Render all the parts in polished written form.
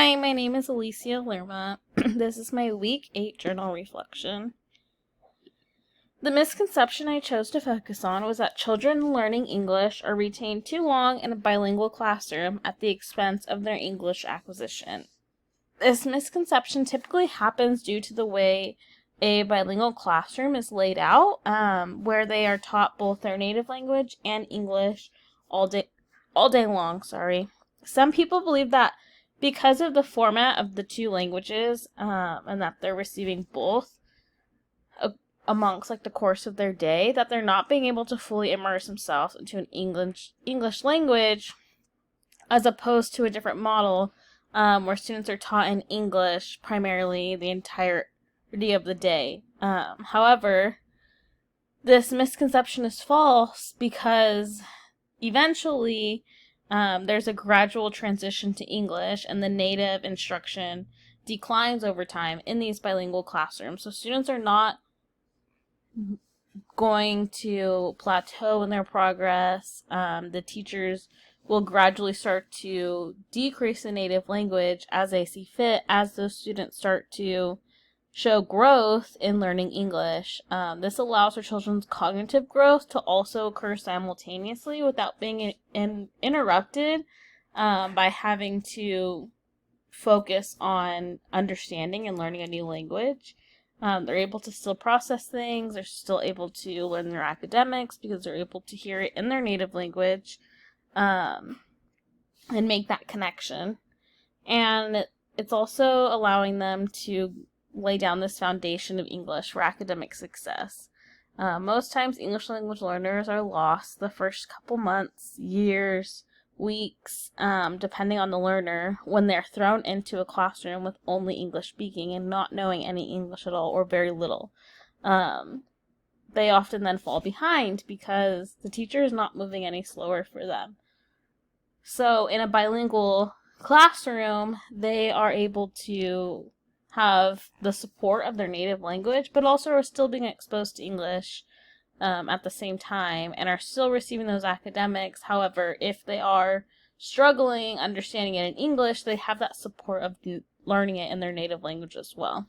Hi, my name is Alicia Lerma. This is my Week 8 journal reflection. The misconception I chose to focus on was that children learning English are retained too long in a bilingual classroom at the expense of their English acquisition. This misconception typically happens due to the way a bilingual classroom is laid out, where they are taught both their native language and English all day long. Some people believe that because of the format of the two languages, and that they're receiving both amongst the course of their day, that they're not being able to fully immerse themselves into an English language, as opposed to a different model where students are taught in English primarily the entirety of the day. However, this misconception is false because eventually there's a gradual transition to English, and the native instruction declines over time in these bilingual classrooms. So students are not going to plateau in their progress. The teachers will gradually start to decrease the native language as they see fit, as those students start to show growth in learning English. This allows for children's cognitive growth to also occur simultaneously without being interrupted by having to focus on understanding and learning a new language. They're able to still process things. They're still able to learn their academics because they're able to hear it in their native language and make that connection. And it's also allowing them to lay down this foundation of English for academic success. Most times, English language learners are lost the first couple months, years, weeks, depending on the learner, when they're thrown into a classroom with only English speaking and not knowing any English at all or very little. They often then fall behind because the teacher is not moving any slower for them. So in a bilingual classroom, they are able to have the support of their native language, but also are still being exposed to English at the same time, and are still receiving those academics. However, if they are struggling understanding it in English, they have that support of learning it in their native language as well.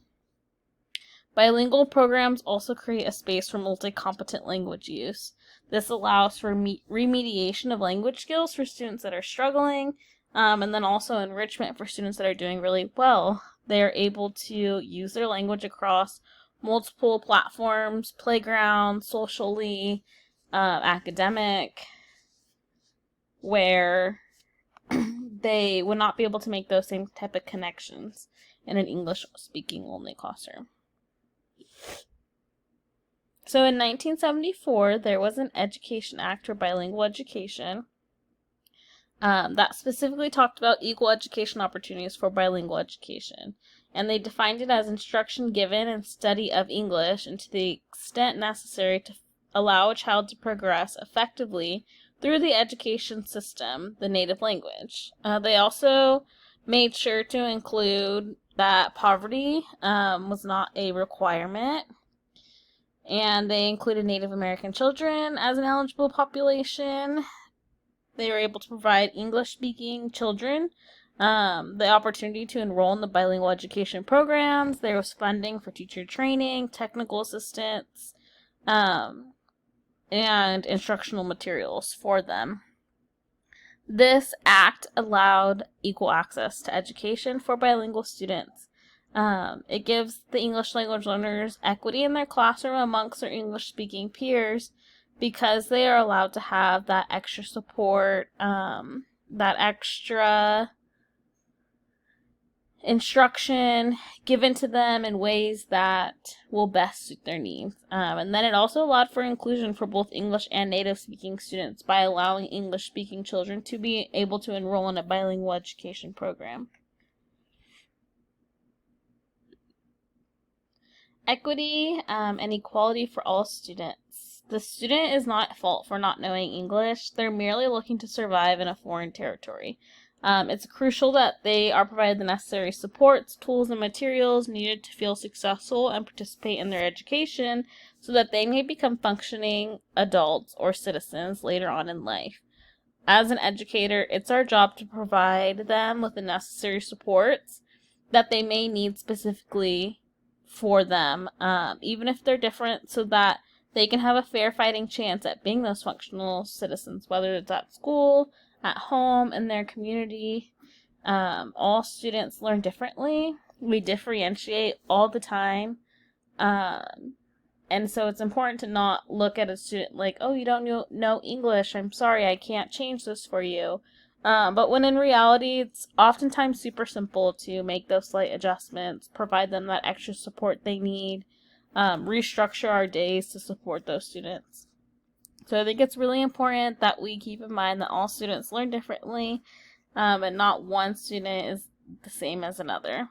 Bilingual programs also create a space for multi-competent language use. This allows for remediation of language skills for students that are struggling, and then also enrichment for students that are doing really well. They are able to use their language across multiple platforms, playgrounds, socially, academic, where they would not be able to make those same type of connections in an English-speaking only classroom. So in 1974, there was an Education Act for bilingual education that specifically talked about equal education opportunities for bilingual education. And they defined it as instruction given and study of English, and to the extent necessary to allow a child to progress effectively through the education system, the native language. They also made sure to include that poverty was not a requirement, and they included Native American children as an eligible population. They were able to provide English-speaking children the opportunity to enroll in the bilingual education programs. There was funding for teacher training, technical assistance, and instructional materials for them. This act allowed equal access to education for bilingual students. It gives the English language learners equity in their classroom amongst their English-speaking peers, because they are allowed to have that extra support, that extra instruction given to them in ways that will best suit their needs. And then it also allowed for inclusion for both English and native-speaking students by allowing English-speaking children to be able to enroll in a bilingual education program. Equity and equality for all students. The student is not at fault for not knowing English. They're merely looking to survive in a foreign territory. It's crucial that they are provided the necessary supports, tools, and materials needed to feel successful and participate in their education so that they may become functioning adults or citizens later on in life. as an educator, it's our job to provide them with the necessary supports that they may need specifically for them, even if they're different, so that they can have a fair fighting chance at being those functional citizens, whether it's at school, at home, in their community. All students learn differently. We differentiate all the time. And so it's important to not look at a student like, oh, you don't know English. I'm sorry, I can't change this for you. But when in reality, it's oftentimes super simple to make those slight adjustments, provide them that extra support they need, restructure our days to support those students. So I think it's really important that we keep in mind that all students learn differently, and not one student is the same as another.